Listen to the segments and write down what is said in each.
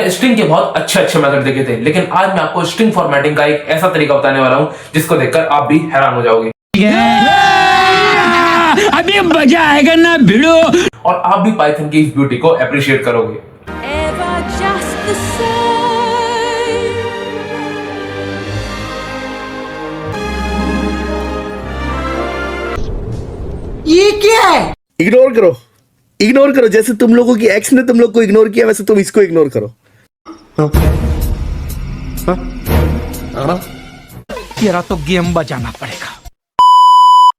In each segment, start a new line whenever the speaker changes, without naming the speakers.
मैंने स्ट्रिंग के बहुत अच्छे अच्छे मेथड देखे थे, लेकिन आज मैं आपको स्ट्रिंग फॉर्मेटिंग का एक ऐसा तरीका बताने वाला हूं जिसको देखकर आप भी हैरान हो जाओगे।
अभी मजा आएगा ना भिड़ो।
और आप भी पाइथन की इस ब्यूटी को अप्रिशिएट करोगे।
ये क्या है?
इग्नोर करो जैसे तुम लोगों की एक्स ने तुम लोग को इग्नोर किया वैसे तुम इसको इग्नोर करो।
तेरा तो गेम बजाना पड़ेगा।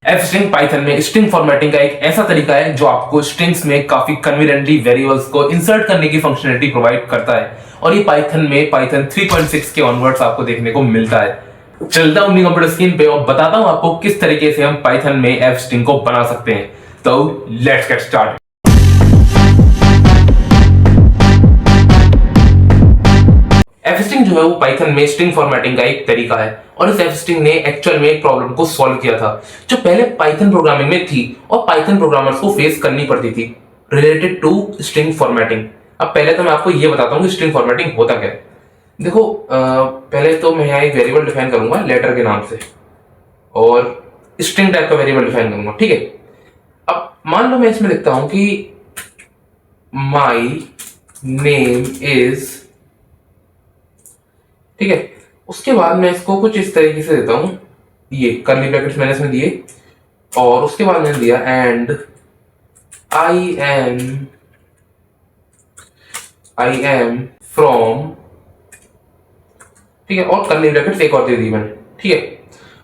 Fstring पाइथन में स्ट्रिंग फॉर्मेटिंग का एक ऐसा तरीका है जो आपको स्ट्रिंग्स में काफी कन्वीनियंटली वेरिएबल्स को इंसर्ट करने की फंक्शनलिटी प्रोवाइड करता है, और ये पाइथन में पाइथन 3.6 के ऑनवर्ड्स आपको देखने को मिलता है। चलता हूं अपनी कंप्यूटर स्क्रीन पे और बताता हूं आपको किस तरीके से हम पाइथन में Fstring को बना सकते हैं। तो लेट्स गेट स्टार्ट। Fstring जो है वो पाइथन में स्ट्रिंग फॉर्मेटिंग का एक तरीका है, और इस Fstring ने एक्चुअल में एक प्रॉब्लम को सॉल्व किया था जो पहले पाइथन प्रोग्रामिंग में थी और पाइथन प्रोग्रामर्स को फेस करनी पड़ती थी, रिलेटेड टू स्ट्रिंग फॉर्मेटिंग। अब पहले तो मैं आपको ये बताता हूँ कि स्ट्रिंग फॉर्मेटिंग होता क्या है। देखो, पहले तो मैं यहाँ एक वेरिएबल डिफाइन करूंगा लेटर के नाम से, और स्ट्रिंग टाइप का वेरिएबल डिफाइन करूंगा, ठीक है। अब मान लो मैं इसमें लिखता हूं कि माई नेम इज, ठीक है। उसके बाद मैं इसको कुछ इस तरीके से देता हूं, ये कर्ली ब्रैकेट्स मैंने इसमें दिए, और उसके बाद मैंने दिया एंड आई एम फ्रॉम, ठीक है, और कर्ली ब्रैकेट्स एक और दे दी मैंने, ठीक है।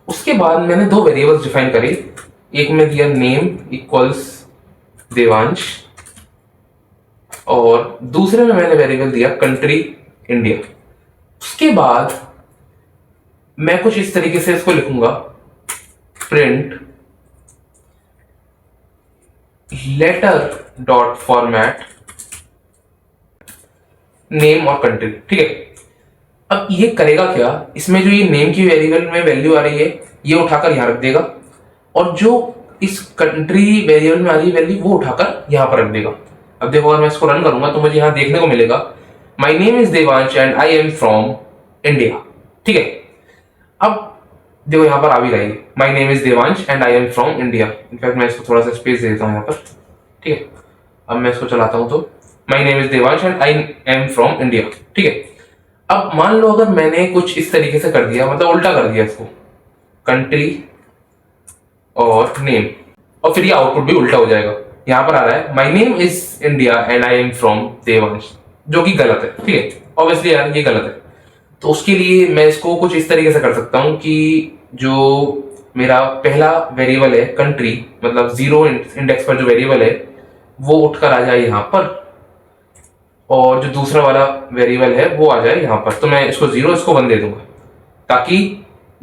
उसके बाद मैंने दो वेरिएबल्स डिफाइन करे, एक में दिया नेम इक्वल्स देवांश, और दूसरे में मैंने वेरिएबल दिया कंट्री इंडिया। उसके बाद मैं कुछ इस तरीके से इसको लिखूंगा, print letter dot format name और कंट्री, ठीक है। अब ये करेगा क्या, इसमें जो ये नेम की वेरिएबल में वैल्यू आ रही है ये उठाकर यहां रख देगा, और जो इस कंट्री वेरिएबल में आ रही है वैल्यू वो उठाकर यहां पर रख देगा। अब देखो, अगर मैं इसको रन करूंगा तो मुझे यहां देखने को मिलेगा my name is Devansh and I am from India, ठीक है। अब देखो यहां पर आ भी रही है my name is Devansh and I am from India. In fact मैं इसको थोड़ा सा स्पेस दे देता हूं यहां पर, ठीक है। अब मैं इसको चलाता हूं तो my name is Devansh and I am from India, ठीक है। अब मान लो अगर मैंने कुछ इस तरीके से कर दिया, मतलब उल्टा कर दिया इसको, कंट्री और नेम, और फिर ये आउटपुट भी उल्टा हो जाएगा। यहां पर आ रहा है my name is India and I am from Devansh, जो कि गलत है, ठीक है। ऑब्वियसली यार ये गलत है, तो उसके लिए मैं इसको कुछ इस तरीके से कर सकता हूं कि जो मेरा पहला वेरिएबल है कंट्री, मतलब 0 इंडेक्स पर जो वेरिएबल है वो उठकर आ जाए यहां पर, और जो दूसरा वाला वेरिएबल है वो आ जाए यहां पर। तो मैं इसको 0 इसको 1 दे दूंगा, ताकि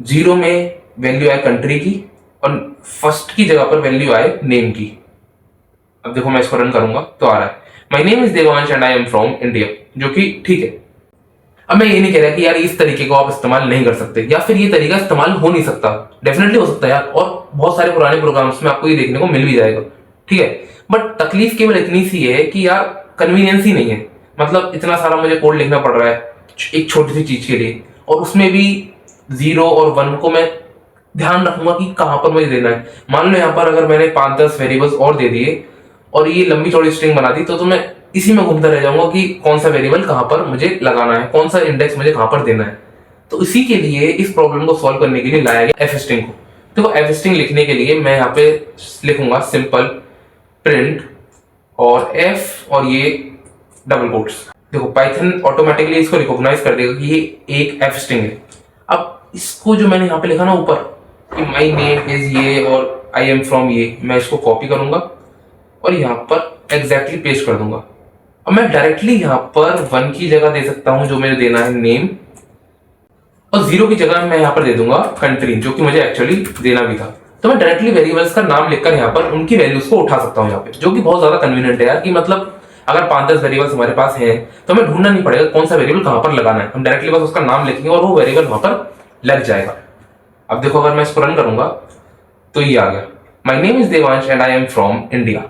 0 में वैल्यू आए कंट्री की और फर्स्ट की जगह पर वैल्यू आए नेम की। अब देखो मैं इसको रन करूंगा तो आ रहा है my name is Devansh and I am from India, जो कि ठीक है। अब मैं ये नहीं कह रहा कि यार इस तरीके को आप इस्तेमाल नहीं कर सकते, या फिर ये तरीका इस्तेमाल हो नहीं सकता, डेफिनेटली हो सकता है यार, और बहुत सारे पुराने प्रोग्राम्स में आपको ये देखने को मिल भी जाएगा, ठीक है। बट तकलीफ केवल इतनी सी है कि यार कन्वीनियंस ही नहीं है, मतलब इतना सारा मुझे कोड लिखना पड़ रहा है एक छोटी सी चीज के लिए, और उसमें भी 0 और 1 को मैं ध्यान रखूंगा कि कहां पर मुझे देना है। मान लो यहां पर अगर मैंने 5-10 वेरिएबल्स और दे दिए और ये लंबी चौड़ी स्ट्रिंग बना दी, तो मैं इसी में घूमता रह जाऊंगा कि कौन सा वेरिएबल कहां पर मुझे लगाना है, कौन सा इंडेक्स मुझे कहां पर देना है। तो इसी के लिए इस प्रॉब्लम को सॉल्व करने के लिए लाया गया Fstring को। देखो Fstring लिखने के लिए मैं यहाँ पे लिखूंगा सिंपल प्रिंट और F और ये डबल कोट्स। देखो पाइथन ऑटोमेटिकली इसको रिकॉग्नाइज कर देगा कि ये एक Fstring है। अब इसको जो मैंने यहाँ पे लिखा ना ऊपर कि माई नेम इज ये और आई एम फ्रॉम ये, मैं इसको कॉपी करूंगा और यहाँ पर एग्जैक्टली पेस्ट कर दूंगा। अब मैं डायरेक्टली यहाँ पर 1 की जगह दे सकता हूं जो मुझे देना है नेम, और 0 की जगह मैं यहाँ पर दे दूंगा कंट्री, जो कि मुझे एक्चुअली देना भी था। तो मैं डायरेक्टली वेरिएबल्स का नाम लिखकर यहाँ पर उनकी वैल्यूज को उठा सकता हूँ यहाँ पे, जो कि बहुत ज्यादा कन्वीनियंट है यार। कि मतलब अगर 5-10 वेरिएबल्स हमारे पास हैं तो हमें ढूंढना नहीं पड़ेगा कौन सा वेरिएबल कहां पर लगाना है, हम डायरेक्टली बस उसका नाम लिखेंगे और वो वेरिएबल वहां पर लग जाएगा। अब देखो अगर मैं इसको रन करूंगा तो ये आ गया my name is Devansh and I am from India.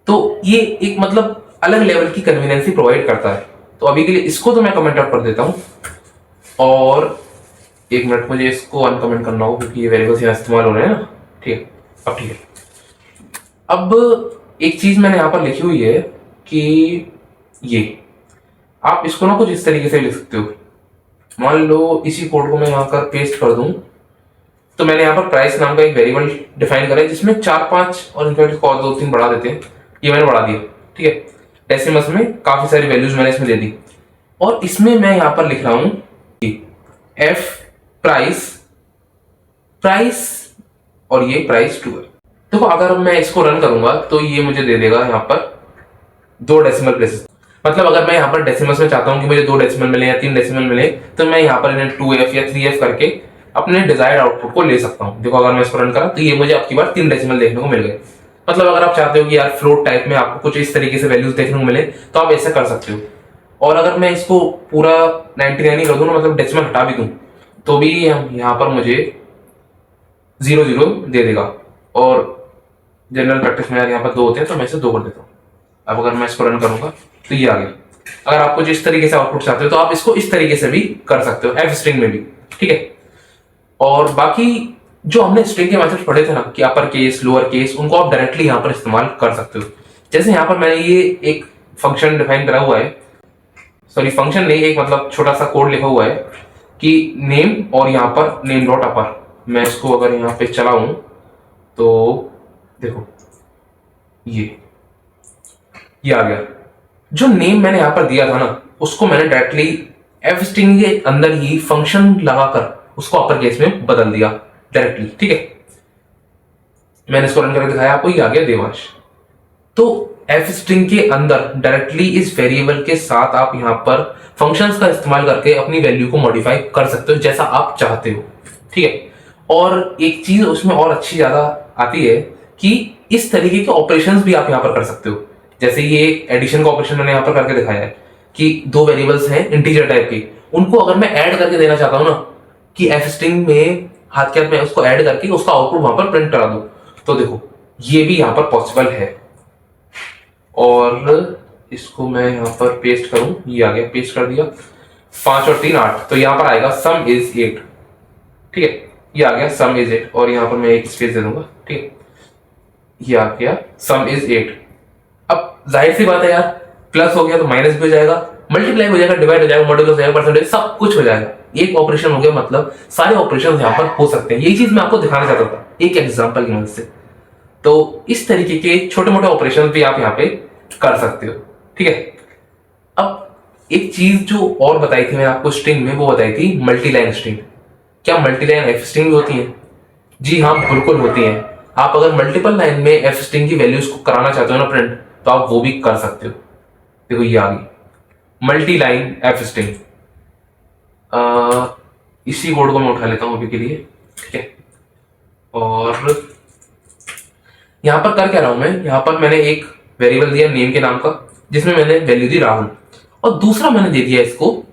तो ये एक मतलब अलग लेवल की कन्वीनियंसी प्रोवाइड करता है। तो अभी के लिए इसको तो मैं कमेंट आउट कर देता हूँ, और 1 मिनट मुझे इसको अनकमेंट करना होगा क्योंकि ये वेरिएबल्स यहाँ इस्तेमाल हो रहे हैं ना। ठीक है, अब ठीक है। अब एक चीज मैंने यहाँ पर लिखी हुई है कि ये आप इसको ना कुछ इस तरीके से लिख सकते हो। मान लो इसी कोड को मैं यहाँ पर पेस्ट कर दूं, तो मैंने यहाँ पर प्राइस नाम का एक वेरिएबल डिफाइन करा है जिसमें 4-5 और इनफैक्ट और 2-3 बढ़ा देते हैं, ये मैंने बढ़ा दिया। ठीक है, डेसिमल्स में काफी सारी वैल्यूज मैंने इसमें दे दी, और इसमें मैं यहाँ पर लिख रहा हूं एफ प्राइस और ये प्राइस 2 है। देखो अगर मैं इसको रन करूंगा तो ये मुझे दे देगा यहाँ पर 2 डेसिमल प्लेसेस। मतलब अगर मैं यहाँ पर डेसिमल्स में चाहता हूँ कि मुझे 2 डेसिमल मिले या 3 डेसिमल मिले, तो मैं यहाँ पर इन्हें 2f या 3f करके अपने डिजायर्ड आउटपुट को ले सकता हूँ। देखो अगर मैं इसको रन करा तो ये मुझे अब की बार 3 डेसिमल देखने को मिल गए। मतलब अगर आप चाहते हो कि यार फ्लोट टाइप में आपको कुछ इस तरीके से वैल्यूज देखने को मिले तो आप ऐसा कर सकते हो। और अगर मैं इसको पूरा 99 ही कर दूं ना, मतलब डेसिमल हटा भी दूं, तो भी यहाँ पर मुझे 0-0 दे देगा। और जनरल प्रैक्टिस में यार यहाँ पर 2 होते हैं तो मैं इसे 2 कर देता हूँ। अब अगर मैं इसको रन करूंगा तो ये आ गया। अगर आपको जिस तरीके से आउटपुट चाहते हो तो आप इसको इस तरीके से भी कर सकते हो, एफ स्ट्रिंग में भी। ठीक है, और बाकी जो हमने स्ट्रिंग के मेथड्स पढ़े थे ना कि अपर केस लोअर केस, उनको आप डायरेक्टली यहाँ पर इस्तेमाल कर सकते हो। जैसे यहाँ पर मैंने ये एक फंक्शन डिफाइन करा हुआ है, सॉरी फंक्शन नहीं, एक मतलब छोटा सा कोड लिखा हुआ है कि नेम और यहाँ पर नेम डॉट अपर। मैं इसको अगर यहाँ पे चलाऊं तो देखो ये आ गया। जो नेम मैंने यहां पर दिया था ना, उसको मैंने डायरेक्टली एफ स्ट्रिंग के अंदर ही फंक्शन लगाकर उसको अपर केस में बदल दिया डायरेक्टली। ठीक है, मैंने इसको रन करके दिखाया आपको, ये आ गया देवांश। तो एफ स्ट्रिंग के अंदर डायरेक्टली इस वेरिएबल के साथ आप यहां पर फंक्शंस का इस्तेमाल करके अपनी वैल्यू को मॉडिफाई कर सकते हो जैसा आप चाहते हो। ठीक है, और एक चीज उसमें और अच्छी ज्यादा आती है कि इस तरीके के ऑपरेशंस भी आप यहां पर कर सकते हो। जैसे ये एडिशन का ऑपरेशन मैंने यहां पर करके दिखाया है कि 2 वेरिएबल्स हैं इंटीजर टाइप के, उनको अगर मैं ऐड करके देना चाहता हूं ना कि एफ स्ट्रिंग में हाथ के हाथ में उसको ऐड करके उसका आउटपुट वहां पर प्रिंट करा दूं, तो देखो ये भी यहां पर पॉसिबल है। और इसको मैं यहां पर पेस्ट करूं, ये आ गया, पेस्ट कर दिया। 5 और 3 8, तो यहां पर आएगा सम इज 8। ठीक है, ये आ गया सम इज 8, और यहां पर मैं एक स्पेस दे दूंगा। ठीक है, ये आ गया सम इज 8। अब जाहिर सी बात है यार, प्लस हो गया तो माइनस भी हो जाएगा, मल्टीप्लाई हो जाएगा, डिवाइड हो जाएगा, मॉड्यूलस हो जाएगा, परसेंटेज, सब कुछ हो जाएगा। एक ऑपरेशन हो गया, मतलब सारे ऑपरेशंस यहाँ पर हो सकते हैं। यही चीज मैं आपको दिखाना चाहता था एक एग्जांपल की मदद से। तो इस तरीके के छोटे मोटे ऑपरेशन भी आप यहाँ पे कर सकते हो। ठीक है, अब एक चीज जो और बताई थी मैंने आपको स्ट्रिंग में, वो बताई थी मल्टीलाइन स्ट्रिंग। क्या मल्टीलाइन एफ स्ट्रिंग भी होती है? जी हाँ, बिल्कुल होती है। आप अगर मल्टीपल लाइन में एफ स्ट्रिंग की वैल्यूज को कराना चाहते हो ना प्रिंट, तो आप वो भी कर सकते हो। देखो ये आ गई मल्टी लाइन एफ स्ट्रिंग। इसी कोड को मैं उठा लेता हूं अभी के लिए। ठीक है, और यहां पर कर क्या रहा हूं मैं, यहां पर मैंने एक वेरिएबल दिया नेम के नाम का, जिसमें मैंने वैल्यू दी राहुल, और दूसरा मैंने दे दिया इसको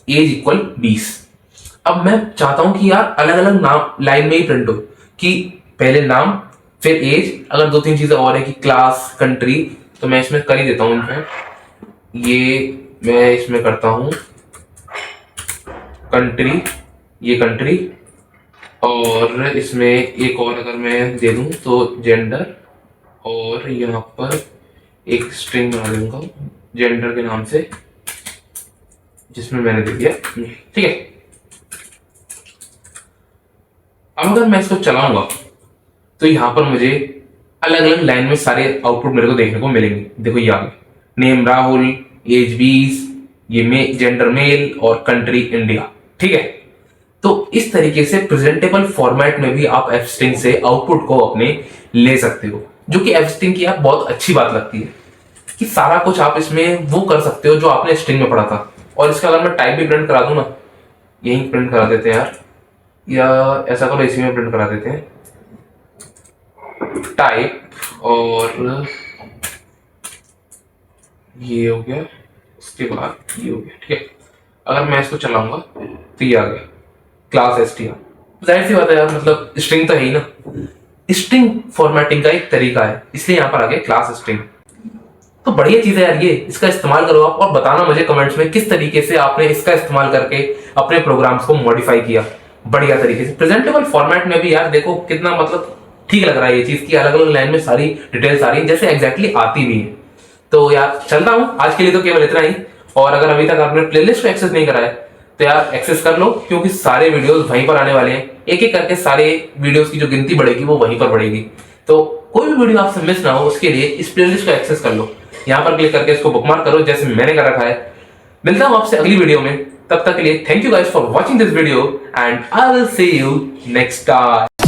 एज इक्वल 20। अब मैं चाहता हूं कि यार अलग अलग नाम लाइन में ही प्रिंट हो, कि पहले नाम फिर एज, अगर 2-3 चीजें और है कि क्लास कंट्री, तो मैं इसमें कर ही देता हूं। इनफैक्ट ये मैं इसमें करता हूं कंट्री, ये कंट्री, और इसमें एक और अगर मैं दे दूं तो जेंडर, और यहाँ पर एक स्ट्रिंग बना दूंगा जेंडर के नाम से, जिसमें मैंने दे दिया। ठीक है, अब अगर मैं इसको चलाऊंगा तो यहां पर मुझे अलग अलग लाइन में सारे आउटपुट मेरे को देखने को मिलेंगे। देखो ये आ गया नेम राहुल, एज 20, ये जेंडर मेल, और कंट्री इंडिया। ठीक है, तो इस तरीके से प्रेजेंटेबल फॉर्मेट में भी आप एफ स्ट्रिंग से आउटपुट को अपने ले सकते हो, जो कि एफ स्ट्रिंग की आप बहुत अच्छी बात लगती है कि सारा कुछ आप इसमें वो कर सकते हो जो आपने स्ट्रिंग में पढ़ा था। और इसका अगर मैं टाइप भी प्रिंट करा दूं ना, यहीं प्रिंट करा देते हैं यार, या ऐसा करो इसी में प्रिंट करा देते हैं टाइप, और ये हो गया, उसके बाद ये हो गया। ठीक है, अगर मैं इसको चलाऊंगा तो ये आ गया क्लास str। जाहिर सी बात है यार, मतलब स्ट्रिंग तो है ही ना, स्ट्रिंग फॉर्मेटिंग का एक तरीका है, इसलिए यहां पर आ गया क्लास स्ट्रिंग। तो बढ़िया चीज है यार ये, इसका इस्तेमाल करो आप और बताना मुझे कमेंट्स में किस तरीके से आपने इसका इस्तेमाल करके अपने प्रोग्राम्स को मॉडिफाई किया बढ़िया तरीके से। प्रेजेंटेबल फॉर्मेट में भी यार देखो कितना मतलब ठीक लग रहा है ये चीज की, अलग अलग लाइन में सारी डिटेल्स आ रही है जैसे एग्जैक्टली आती भी है। तो यार चलता हूं, आज के लिए तो केवल इतना ही। और अगर अभी तक आपने प्लेलिस्ट को एक्सेस नहीं करा है तो यार एक्सेस कर लो, क्योंकि सारे वीडियोस वहीं पर आने वाले हैं। एक एक करके सारे वीडियोस की जो गिनती बढ़ेगी वो वहीं पर बढ़ेगी। तो कोई भी वीडियो आपसे मिस ना हो उसके लिए इस प्लेलिस्ट को एक्सेस कर लो, यहाँ पर क्लिक करके इसको बुकमार्क करो जैसे मैंने कर रखा है। मिलता हूं आपसे अगली वीडियो में, तब तक के लिए thank you guys for watching this video and I will see you next time.